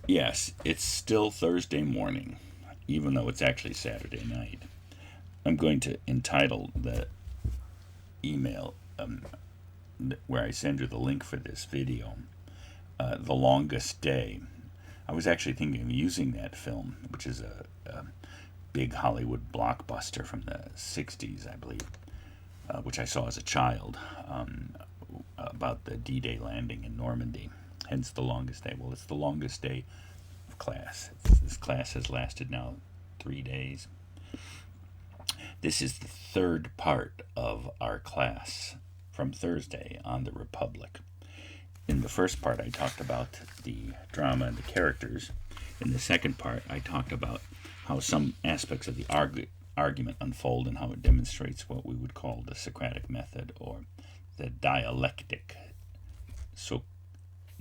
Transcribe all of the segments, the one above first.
Yes, it's still Thursday morning, even though it's actually Saturday night. I'm going to entitle the email where I send you the link for this video, The Longest Day. I was actually thinking of using that film, which is a big Hollywood blockbuster from the 60s, I believe, which I saw as a child, about the D-Day landing in Normandy. Hence the longest day. Well, it's the longest day of class. This class has lasted now 3 days. This is the third part of our class from Thursday on the Republic. In the first part, I talked about the drama and the characters. In the second part, I talked about how some aspects of the argument unfold and how it demonstrates what we would call the Socratic method, or the dialectic,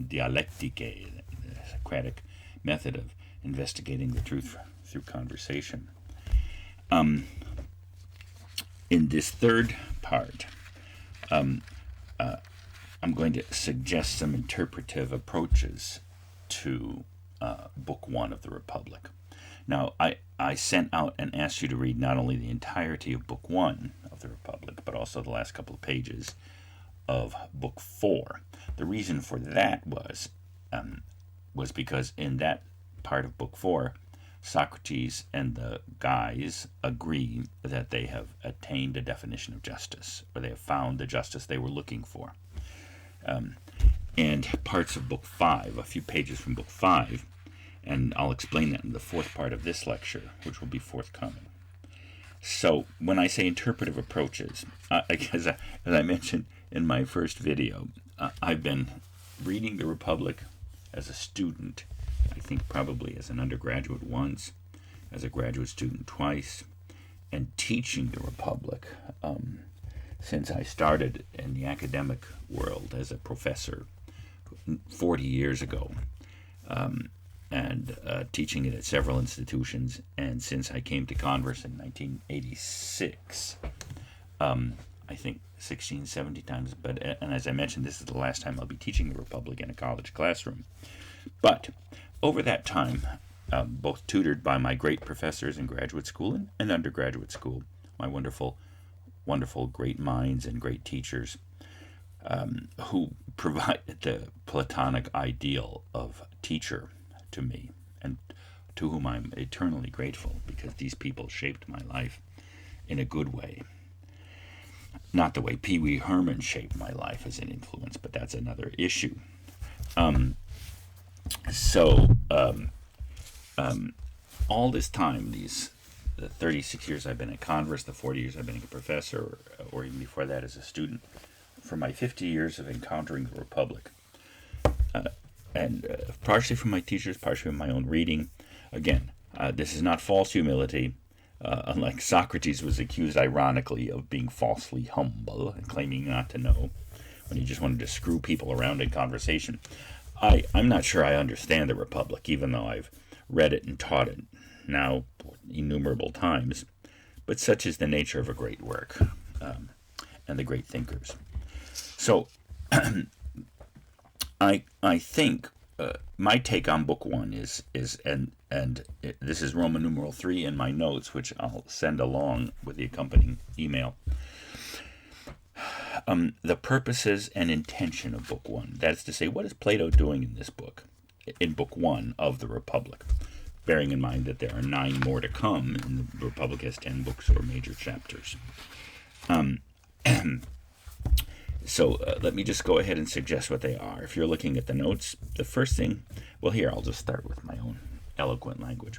dialectike, the Socratic method of investigating the truth through conversation. In this third part, I'm going to suggest some interpretive approaches to Book 1 of the Republic. Now, I sent out and asked you to read not only the entirety of Book 1 of the Republic, but also the last couple of pages of Book 4. The reason for that was because in that part of Book 4, Socrates and the guys agree that they have attained a definition of justice, or they have found the justice they were looking for. And parts of Book 5, a few pages from Book 5, and I'll explain that in the fourth part of this lecture, which will be forthcoming. So, when I say interpretive approaches, as I mentioned in my first video, I've been reading the Republic as a student, I think probably as an undergraduate once, as a graduate student twice, and teaching the Republic since I started in the academic world as a professor 40 years ago, and teaching it at several institutions, and since I came to Converse in 1986, I think 16, 17 times, and as I mentioned, this is the last time I'll be teaching the Republic in a college classroom. But over that time, both tutored by my great professors in graduate school and undergraduate school, my wonderful, great minds and great teachers, who provided the Platonic ideal of teacher to me, and to whom I'm eternally grateful, because these people shaped my life in a good way. Not the way Pee Wee Herman shaped my life as an influence, but that's another issue. All this time, the 36 years I've been at Converse, the 40 years I've been a professor, or even before that as a student, for my 50 years of encountering the Republic, and partially from my teachers, partially from my own reading. Again, this is not false humility, unlike Socrates was accused ironically of being falsely humble and claiming not to know when he just wanted to screw people around in conversation. I'm not sure I understand the Republic, even though I've read it and taught it now innumerable times, but such is the nature of a great work, and the great thinkers. So, I think my take on Book 1 is this is Roman numeral 3 in my notes, which I'll send along with the accompanying email. The purposes and intention of Book 1. That is to say, what is Plato doing in this book, in Book 1 of the Republic? Bearing in mind that there are 9 more to come, and the Republic has 10 books or major chapters. So let me just go ahead and suggest what they are. If you're looking at the notes, the first thing, well, here, I'll just start with my own eloquent language.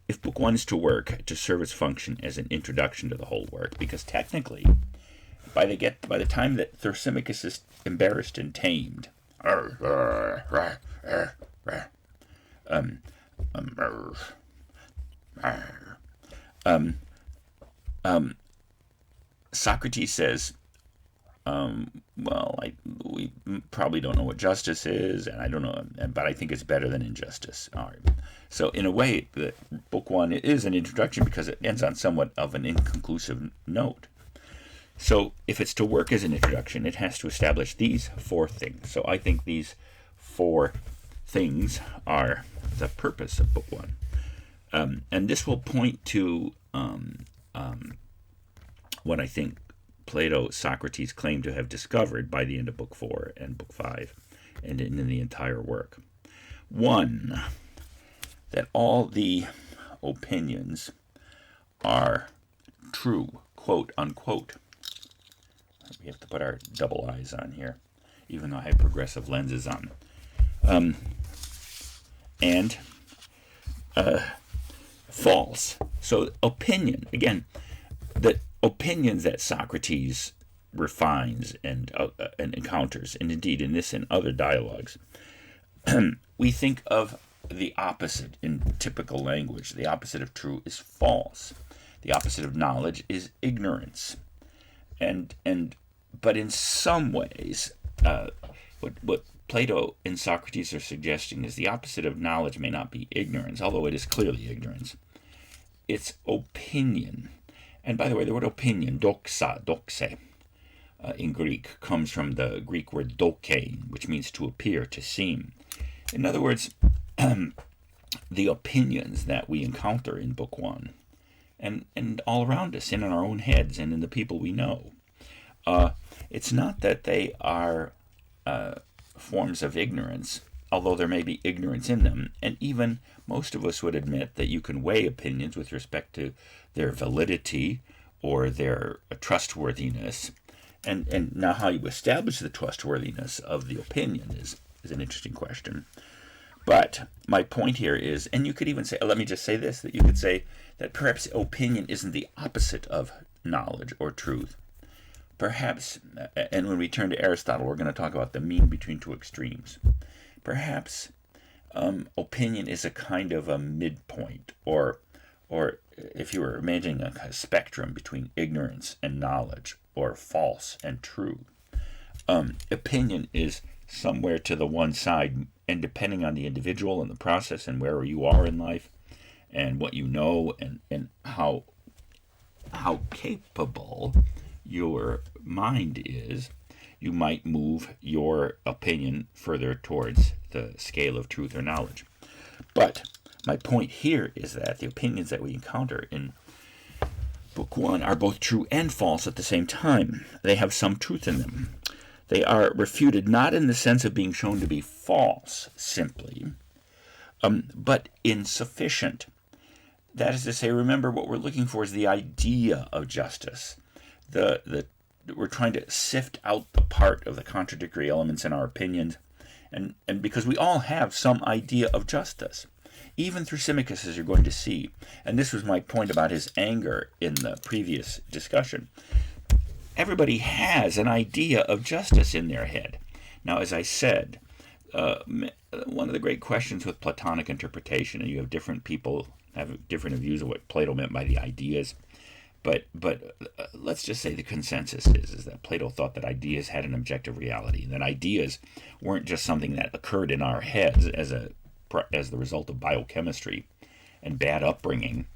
If Book 1 is to work, to serve its function as an introduction to the whole work, because technically, by the time that Thrasymachus is embarrassed and tamed, Socrates says, we probably don't know what justice is, and I don't know, but I think it's better than injustice. All right. So in a way, Book 1 is an introduction because it ends on somewhat of an inconclusive note. So if it's to work as an introduction, it has to establish these 4 things. So I think these 4 things are the purpose of Book 1. And this will point to what I think Plato, Socrates claim to have discovered by the end of Book 4 and Book 5 and in the entire work. One, that all the opinions are true, quote unquote. We have to put our double eyes on here, even though I have progressive lenses on. And false. So opinion, again, the opinions that Socrates refines and encounters, and indeed in this and other dialogues, we think of the opposite in typical language. The opposite of true is false. The opposite of knowledge is ignorance. But in some ways, what Plato and Socrates are suggesting is the opposite of knowledge may not be ignorance, although it is clearly ignorance. It's opinion. And by the way, the word opinion, doxa, in Greek, comes from the Greek word dokein, which means to appear, to seem. In other words, the opinions that we encounter in Book 1 and all around us, and in our own heads and in the people we know, it's not that they are forms of ignorance, although there may be ignorance in them. And even most of us would admit that you can weigh opinions with respect to their validity or their trustworthiness. And now how you establish the trustworthiness of the opinion is an interesting question. But my point here is, and you could even say, let me just say this, that you could say that perhaps opinion isn't the opposite of knowledge or truth. Perhaps, and when we turn to Aristotle, we're going to talk about the mean between two extremes. Perhaps opinion is a kind of a midpoint, or if you were imagining a spectrum between ignorance and knowledge, or false and true. Opinion is somewhere to the one side, and depending on the individual and the process and where you are in life and what you know and how capable your mind is, you might move your opinion further towards the scale of truth or knowledge. But my point here is that the opinions that we encounter in Book 1 are both true and false at the same time. They have some truth in them. They are refuted not in the sense of being shown to be false simply, but insufficient. That is to say, remember, what we're looking for is the idea of justice. We're trying to sift out the part of the contradictory elements in our opinions, and because we all have some idea of justice, even Thrasymachus, as you're going to see. And this was my point about his anger in the previous discussion. Everybody has an idea of justice in their head. Now, as I said, one of the great questions with Platonic interpretation, and you have different people have different views of what Plato meant by the ideas, but let's just say the consensus is that Plato thought that ideas had an objective reality, and that ideas weren't just something that occurred in our heads as the result of biochemistry and bad upbringing,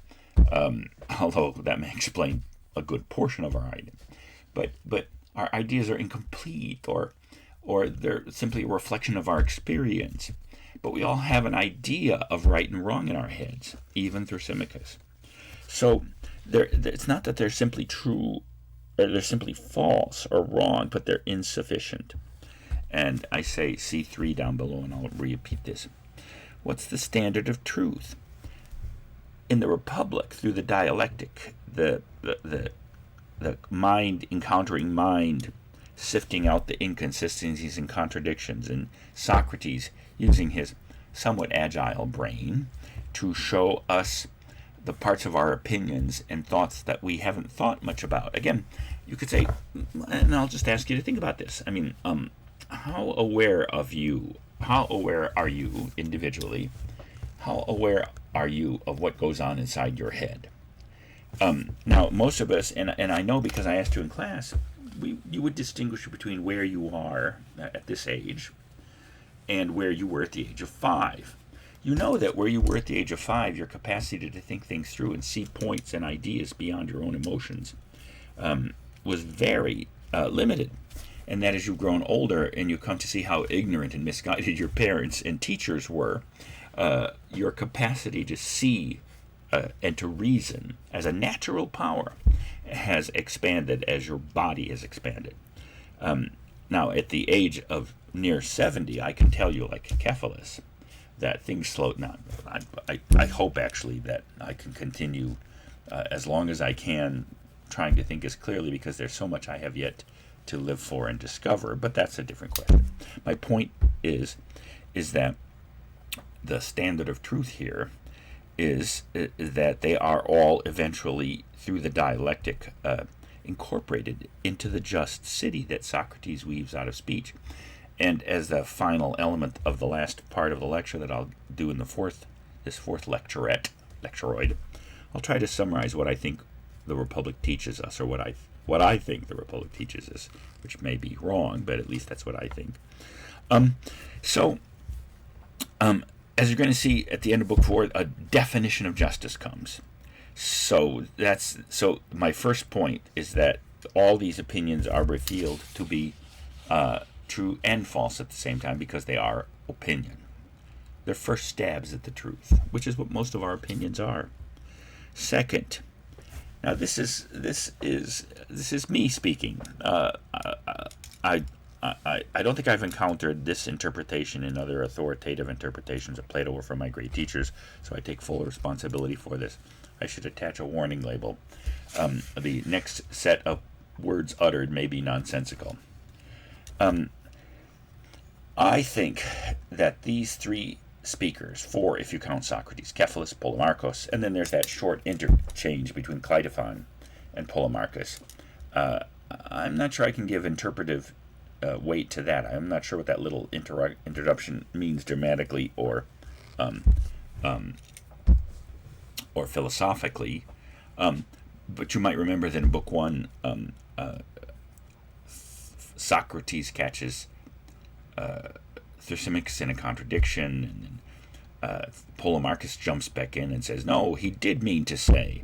although that may explain a good portion of our ideas. But our ideas are incomplete, or they're simply a reflection of our experience. But we all have an idea of right and wrong in our heads, even Thrasymachus. So it's not that they're simply true, or they're simply false or wrong, but they're insufficient. And I say C3 down below, and I'll repeat this. What's the standard of truth? In the Republic, through the dialectic, the mind encountering mind, sifting out the inconsistencies and contradictions, and Socrates using his somewhat agile brain to show us the parts of our opinions and thoughts that we haven't thought much about. Again, you could say, and I'll just ask you to think about this. I mean, how aware are you individually? How aware are you of what goes on inside your head? Now, most of us, and I know because I asked you in class, you would distinguish between where you are at this age and where you were at the age of 5. You know that where you were at the age of 5, your capacity to think things through and see points and ideas beyond your own emotions was very limited. and that as you've grown older and you come to see how ignorant and misguided your parents and teachers were, your capacity to see and to reason as a natural power has expanded as your body has expanded. Now, at the age of near 70, I can tell you, like Cephalus, that things slow down. I hope, actually, that I can continue as long as I can trying to think as clearly, because there's so much I have yet to live for and discover, but that's a different question. My point is that the standard of truth here is that they are all eventually, through the dialectic, incorporated into the just city that Socrates weaves out of speech. And as the final element of the last part of the lecture that I'll do in this fourth lecturoid, I'll try to summarize what I think the Republic teaches us, or what I think the Republic teaches us, which may be wrong, but at least that's what I think. As you're going to see at the end of Book 4, a definition of justice comes. So my first point is that all these opinions are revealed to be true and false at the same time, because they are opinion. They're first stabs at the truth, which is what most of our opinions are. Second, now this is me speaking. I don't think I've encountered this interpretation in other authoritative interpretations of Plato or from my great teachers, so I take full responsibility for this. I should attach a warning label. The next set of words uttered may be nonsensical. I think that these three speakers, four if you count Socrates, Cephalus, Polemarchus, and then there's that short interchange between Cleitophon and Polemarchus. I'm not sure I can give interpretive weight to that. I'm not sure what that little introduction means dramatically or philosophically. But you might remember that in Book 1, Socrates catches Thrasymachus in a contradiction, and Polemarchus jumps back in and says, no, he did mean to say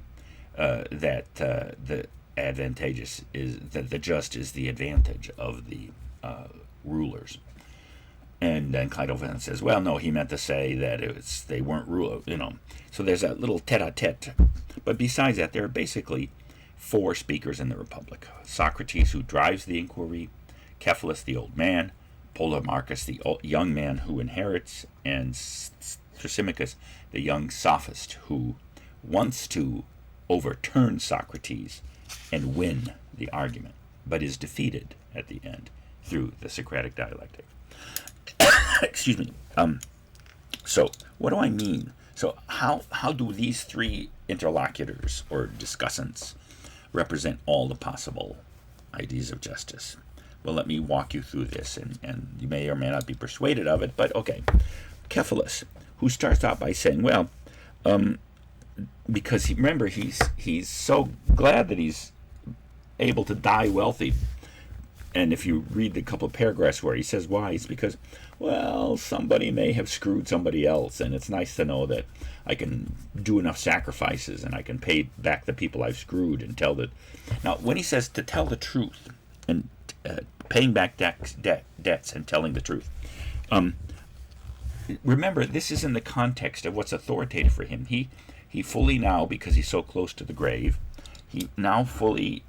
that the advantageous is that the just is the advantage of the rulers. And then Cleitophon says, well, no, he meant to say that they weren't rulers, So there's a little tete-a-tete. But besides that, there are basically four speakers in the Republic. Socrates, who drives the inquiry, Cephalus, the old man, Polemarchus, the young man who inherits, and Thrasymachus, the young sophist who wants to overturn Socrates and win the argument, but is defeated at the end through the Socratic dialectic. Excuse me. So what do I mean? So how do these three interlocutors or discussants represent all the possible ideas of justice? Well, let me walk you through this, and you may or may not be persuaded of it, but okay. Cephalus, who starts out by saying, well, because remember, he's so glad that he's able to die wealthy. And if you read the couple of paragraphs where he says why, it's because, well, somebody may have screwed somebody else, and it's nice to know that I can do enough sacrifices and I can pay back the people I've screwed and tell that. Now, when he says to tell the truth and paying back debts and telling the truth, remember, this is in the context of what's authoritative for him. He fully now, because he's so close to the grave, he now fully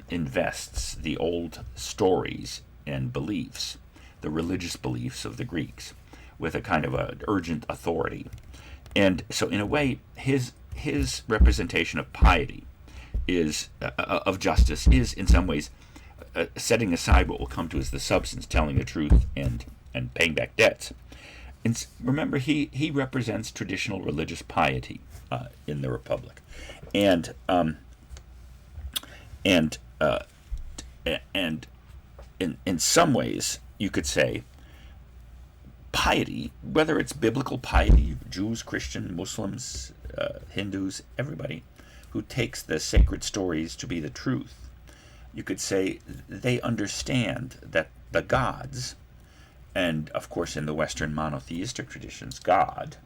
invests the old stories and beliefs, the religious beliefs of the Greeks, with a kind of an urgent authority. And so in a way, his representation of piety is of justice is in some ways setting aside what will come to as the substance, telling the truth and paying back debts. And remember, he represents traditional religious piety in the Republic, and in some ways you could say piety, whether it's biblical piety, Jews, Christian, Muslims, Hindus, everybody who takes the sacred stories to be the truth, you could say they understand that the gods, and of course in the Western monotheistic traditions, God,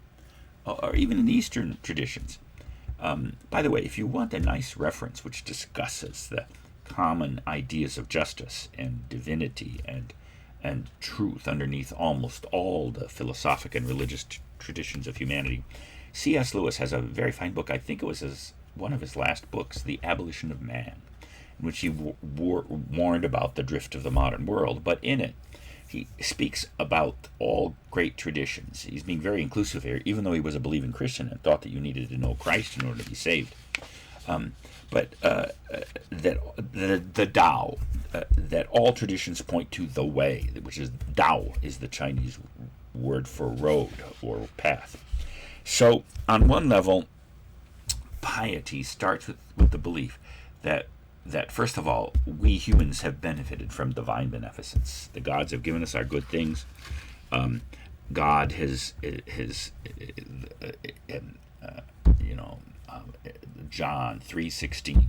or even in Eastern traditions. By the way, if you want a nice reference which discusses the common ideas of justice and divinity and truth underneath almost all the philosophic and religious traditions of humanity. C.S. Lewis has a very fine book, I think it was one of his last books, The Abolition of Man, in which he warned about the drift of the modern world, but in it he speaks about all great traditions. He's being very inclusive here, even though he was a believing Christian and thought that you needed to know Christ in order to be saved. But that the Tao, that all traditions point to the way, which is Tao, is the Chinese word for road or path. So on one level, piety starts with the belief that first of all, we humans have benefited from divine beneficence. The gods have given us our good things. God has John 3:16.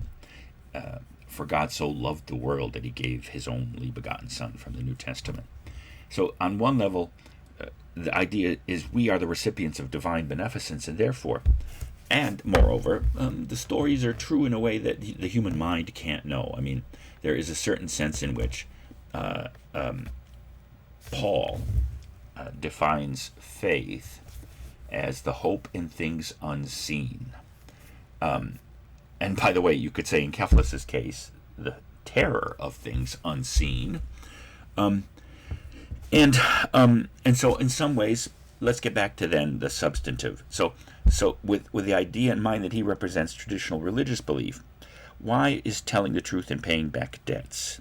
For God so loved the world that he gave his only begotten Son, from the New Testament. So on one level, the idea is we are the recipients of divine beneficence, and therefore, and moreover, the stories are true in a way that the human mind can't know. I mean, there is a certain sense in which Paul defines faith as the hope in things unseen. And by the way, you could say in Cephalus's case, the terror of things unseen. And so in some ways, let's get back to then the substantive. So with the idea in mind that he represents traditional religious belief, why is telling the truth and paying back debts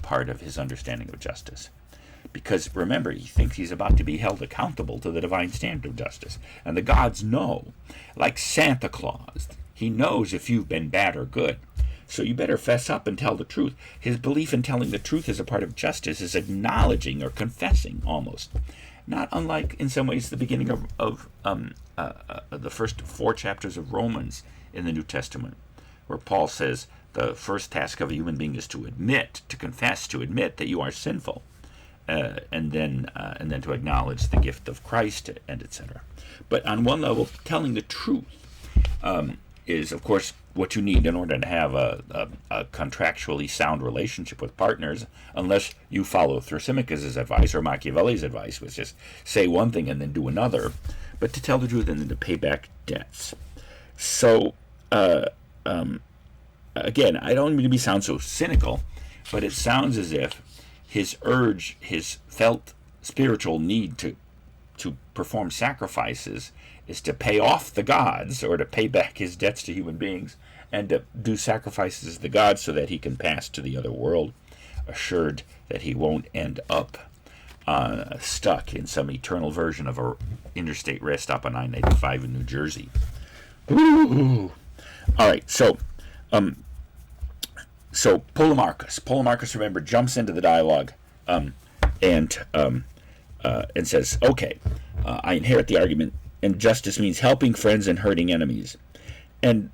part of his understanding of justice? Because remember, he thinks he's about to be held accountable to the divine standard of justice. And the gods know, like Santa Claus, he knows if you've been bad or good. So you better fess up and tell the truth. His belief in telling the truth as a part of justice is acknowledging or confessing almost. Not unlike, in some ways, the beginning of the first 4 chapters of Romans in the New Testament, where Paul says the first task of a human being is to admit, to confess, to admit that you are sinful. And then to acknowledge the gift of Christ, and etc. But on one level, telling the truth is, of course, what you need in order to have a contractually sound relationship with partners, unless you follow Thrasymachus' advice or Machiavelli's advice, which is say one thing and then do another, but to tell the truth and then to pay back debts. So, again, I don't mean to sound so cynical, but it sounds as if his urge, his felt spiritual need to perform sacrifices is to pay off the gods, or to pay back his debts to human beings, and to do sacrifices to the gods so that he can pass to the other world, assured that he won't end up stuck in some eternal version of a interstate rest stop on I-95 in New Jersey. Ooh. All right, so Polemarchus, remember, jumps into the dialogue and says, okay, I inherit the argument, and justice means helping friends and hurting enemies, and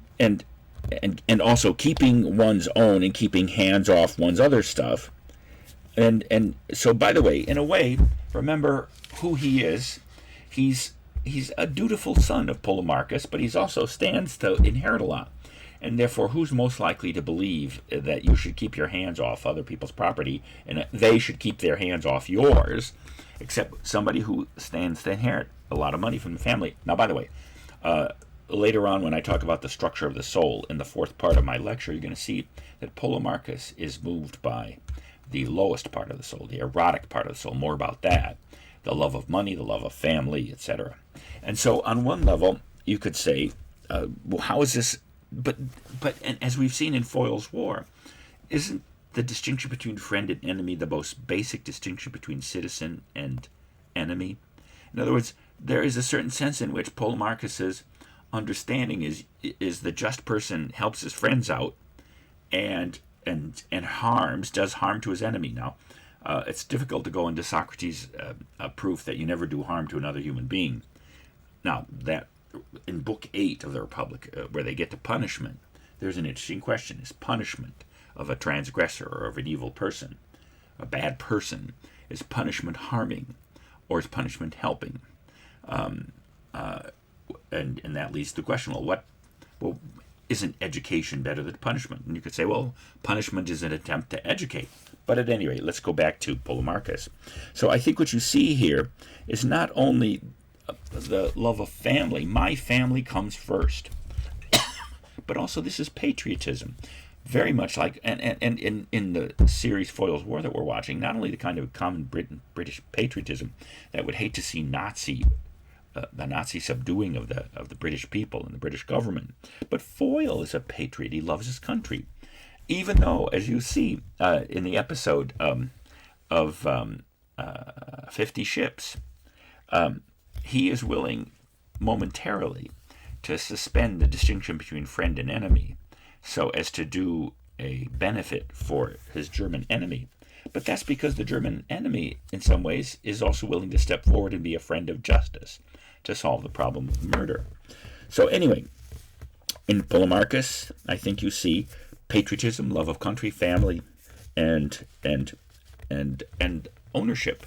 also keeping one's own and keeping hands off one's other stuff. And so, by the way, in a way, remember who he is. He's a dutiful son of Polemarchus, but he's also stands to inherit a lot. And therefore, who's most likely to believe that you should keep your hands off other people's property and they should keep their hands off yours, except somebody who stands to inherit a lot of money from the family? Now, by the way, later on when I talk about the structure of the soul in the 4th part of my lecture, you're going to see that Polemarchus is moved by the lowest part of the soul, the erotic part of the soul. More about that, the love of money, the love of family, etc. And so on one level, you could say, well, how is this... But and as we've seen in Foyle's War, isn't the distinction between friend and enemy the most basic distinction between citizen and enemy? In other words, there is a certain sense in which Polemarchus's understanding is the just person helps his friends out and does harm to his enemy. Now, it's difficult to go into Socrates' proof that you never do harm to another human being. Now, that in Book 8 of the Republic, where they get to punishment, there's an interesting question. Is punishment of a transgressor or of an evil person, a bad person, is punishment harming or is punishment helping? And that leads to the question, well, isn't education better than punishment? And you could say, well, punishment is an attempt to educate. But at any rate, let's go back to Polemarchus. So I think what you see here is not only the love of family, my family comes first, but also this is patriotism. Very much like, and in the series Foyle's War that we're watching, not only the kind of common British patriotism that would hate to see the Nazi subduing of the British people and the British government, but Foyle is a patriot. He loves his country. Even though, as you see in the episode of 50 Ships, he is willing momentarily to suspend the distinction between friend and enemy so as to do a benefit for his German enemy. But that's because the German enemy, in some ways, is also willing to step forward and be a friend of justice to solve the problem of murder. So anyway, in Polemarchus, I think you see patriotism, love of country, family, and ownership,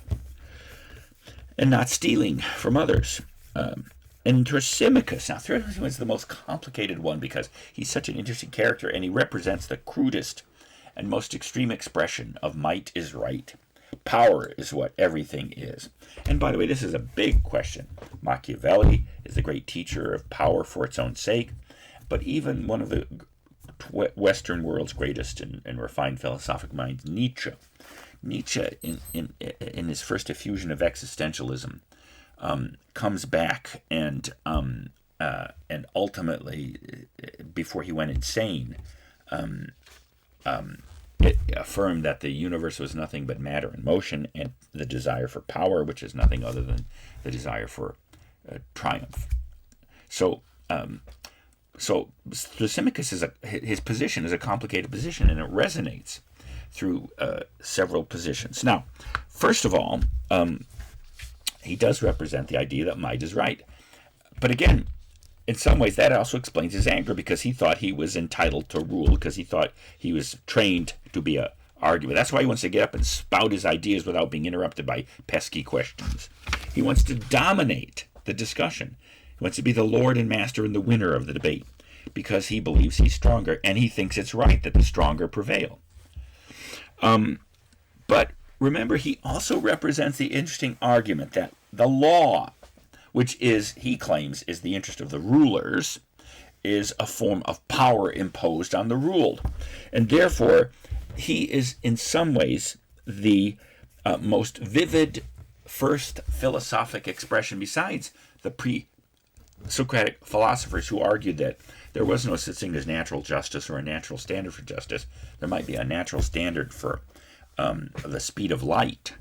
and not stealing from others. And Thrasymachus. Now, Thrasymachus is the most complicated one because he's such an interesting character, and he represents the crudest and most extreme expression of might is right. Power is what everything is. And by the way, this is a big question. Machiavelli is the great teacher of power for its own sake, but even one of the Western world's greatest and refined philosophic minds, Nietzsche, in his first effusion of existentialism, comes back and ultimately, before he went insane, it affirmed that the universe was nothing but matter and motion, and the desire for power, which is nothing other than the desire for triumph. So Thrasymachus his position is a complicated position, and it resonates through several positions. Now, first of all, he does represent the idea that might is right. But again, in some ways, that also explains his anger, because he thought he was entitled to rule, because he thought he was trained to be an arguer. That's why he wants to get up and spout his ideas without being interrupted by pesky questions. He wants to dominate the discussion. He wants to be the lord and master and the winner of the debate, because he believes he's stronger, and he thinks it's right that the stronger prevail. But remember, he also represents the interesting argument that the law, which is, he claims, is the interest of the rulers, is a form of power imposed on the ruled. And therefore, he is in some ways the most vivid first philosophic expression, besides the pre-Socratic philosophers who argued that there was no such thing as natural justice or a natural standard for justice. There might be a natural standard for the speed of light,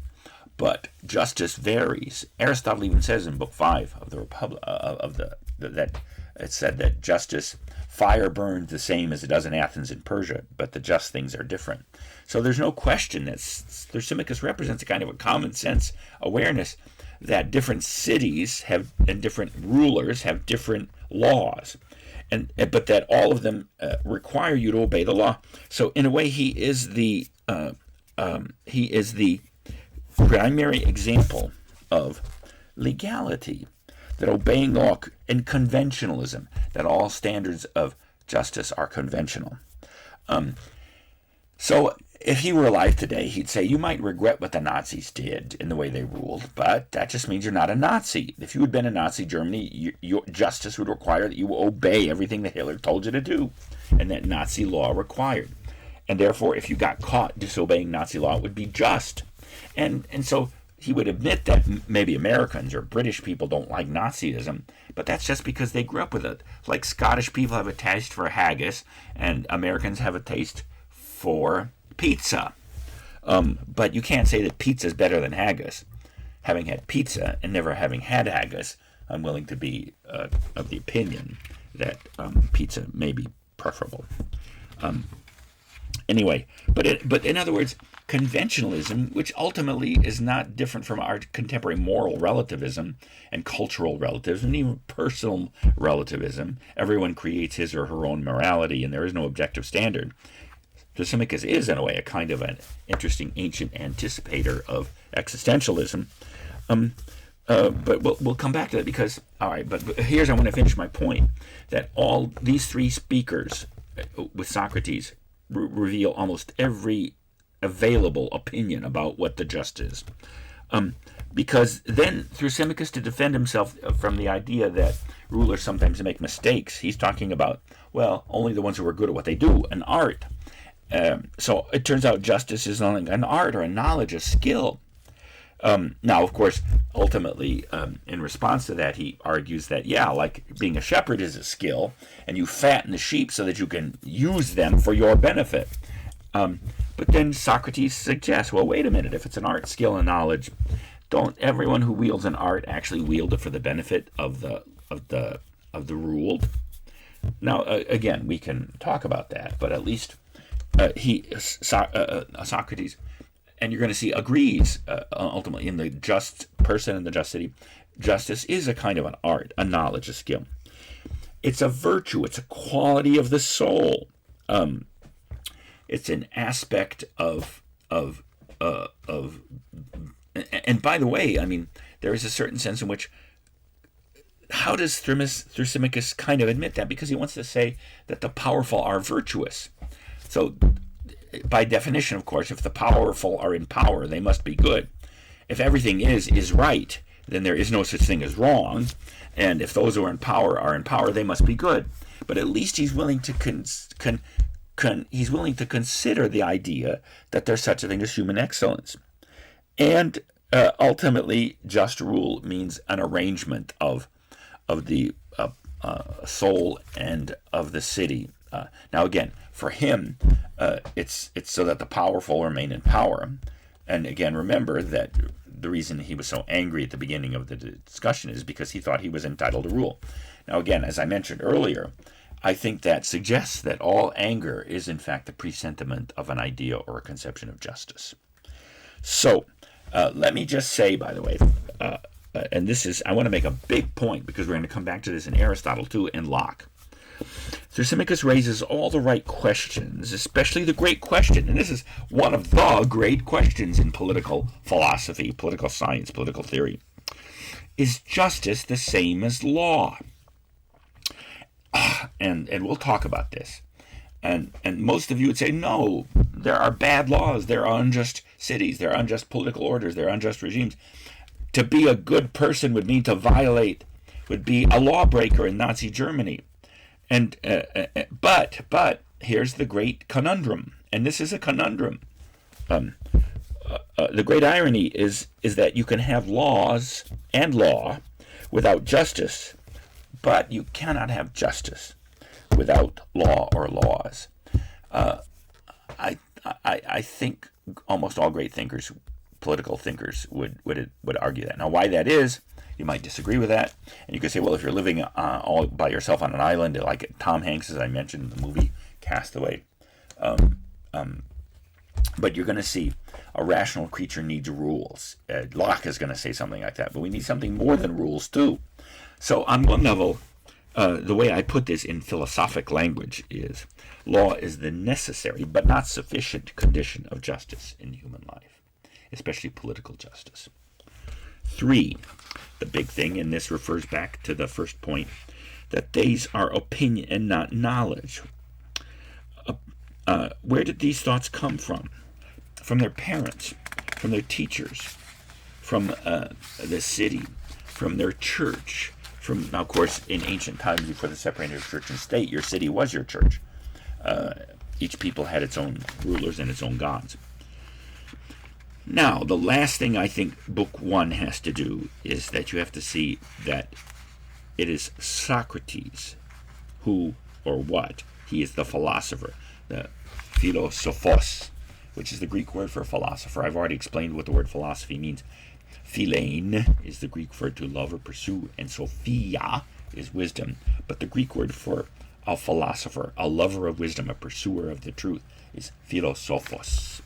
but justice varies. Aristotle even says in Book 5 of the Republ that it said that justice, fire burns the same as it does in Athens and Persia, but the just things are different. So there's no question that Thrasymachus represents a kind of a common sense awareness that different cities have and different rulers have different laws, but that all of them require you to obey the law. So in a way, he is the primary example of legality, that obeying law, and conventionalism, that all standards of justice are conventional. So if he were alive today, he'd say, you might regret what the Nazis did in the way they ruled, but that just means you're not a Nazi. If you had been a Nazi Germany, your justice would require that you obey everything that Hitler told you to do, and that Nazi law required. And therefore, if you got caught disobeying Nazi law, it would be just. And so he would admit that maybe Americans or British people don't like Nazism, but that's just because they grew up with it. Like Scottish people have a taste for haggis, and Americans have a taste for pizza. But you can't say that pizza is better than haggis. Having had pizza and never having had haggis, I'm willing to be of the opinion that pizza may be preferable. Anyway, but in other words, conventionalism, which ultimately is not different from our contemporary moral relativism and cultural relativism, and even personal relativism. Everyone creates his or her own morality, and there is no objective standard. Thrasymachus is, in a way, a kind of an interesting ancient anticipator of existentialism. But we'll come back to that because, all right, but here's, I want to finish my point, that all these three speakers with Socrates reveal almost every available opinion about what the just is. Because then Thrasymachus, to defend himself from the idea that rulers sometimes make mistakes, he's talking about, well, only the ones who are good at what they do, an art. So it turns out justice is only an art or a knowledge, a skill. Now, of course, ultimately, in response to that, he argues that, yeah, like being a shepherd is a skill, and you fatten the sheep so that you can use them for your benefit. But then Socrates suggests, well, wait a minute, if it's an art, skill, and knowledge, don't everyone who wields an art actually wield it for the benefit of the ruled? Now, again, we can talk about that, but at least Socrates, and you're going to see, agrees ultimately in the just person and the just city. Justice is a kind of an art, a knowledge, a skill. It's a virtue. It's a quality of the soul. It's an aspect of. And by the way, I mean, there is a certain sense in which, how does Thrasymachus kind of admit that? Because he wants to say that the powerful are virtuous. So, by definition, of course, if the powerful are in power, they must be good. If everything is right, then there is no such thing as wrong. And if those who are in power, they must be good. But at least he's willing to he's willing to consider the idea that there's such a thing as human excellence. And ultimately, just rule means an arrangement of the soul and of the city. Now, again, for him, it's so that the powerful remain in power. And again, remember that the reason he was so angry at the beginning of the discussion is because he thought he was entitled to rule. Now, again, as I mentioned earlier, I think that suggests that all anger is, in fact, the presentiment of an idea or a conception of justice. So, let me just say, by the way, and this is, I want to make a big point because we're going to come back to this in Aristotle too, and Locke. Thrasymachus raises all the right questions, especially the great question, and this is one of the great questions in political philosophy, political science, political theory. Is justice the same as law? And we'll talk about this. And most of you would say, no, there are bad laws, there are unjust cities, there are unjust political orders, there are unjust regimes. To be a good person would mean to violate, would be a lawbreaker in Nazi Germany. And but here's the great conundrum, and this is a conundrum. The great irony is that you can have laws and law without justice, but you cannot have justice without law or laws. I think almost all great thinkers, political thinkers, would argue that. Now, why that is, you might disagree with that, and you could say, well, if you're living all by yourself on an island, like Tom Hanks, as I mentioned in the movie Castaway, but you're going to see a rational creature needs rules. Locke is going to say something like that, but we need something more than rules too. So on one level, the way I put this in philosophic language is, law is the necessary but not sufficient condition of justice in human life, especially political justice. 3, the big thing, and this refers back to the first point, that these are opinion and not knowledge. Where did these thoughts come from? From their parents, from their teachers, from the city, from their church. Now, of course, in ancient times, before the separation of church and state, your city was your church. Each people had its own rulers and its own gods. Now, the last thing I think Book 1 has to do is that you have to see that it is Socrates who, or what, he is the philosopher, the philosophos, which is the Greek word for philosopher. I've already explained what the word philosophy means. Philein is the Greek word to love or pursue, and Sophia is wisdom. But the Greek word for a philosopher, a lover of wisdom, a pursuer of the truth, is philosophos.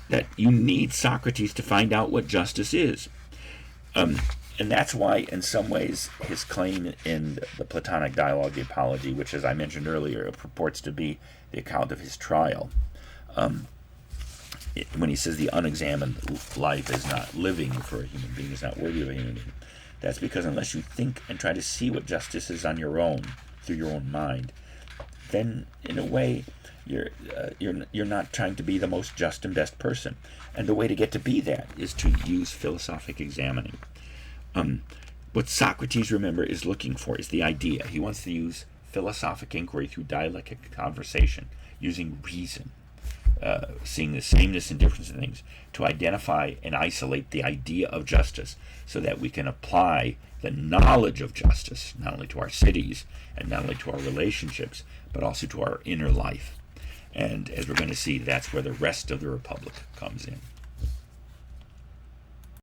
That you need Socrates to find out what justice is. And that's why, in some ways, his claim in the Platonic dialogue, the Apology, which, as I mentioned earlier, purports to be the account of his trial, when he says the unexamined life is not living for a human being, is not worthy of a human being, that's because unless you think and try to see what justice is on your own, through your own mind, then in a way you're not trying to be the most just and best person. And the way to get to be that is to use philosophic examining. What Socrates, remember, is looking for is the idea. He wants to use philosophic inquiry through dialectic conversation, using reason, seeing the sameness and difference in things, to identify and isolate the idea of justice, so that we can apply the knowledge of justice not only to our cities and not only to our relationships, but also to our inner life. And as we're going to see, that's where the rest of the Republic comes in.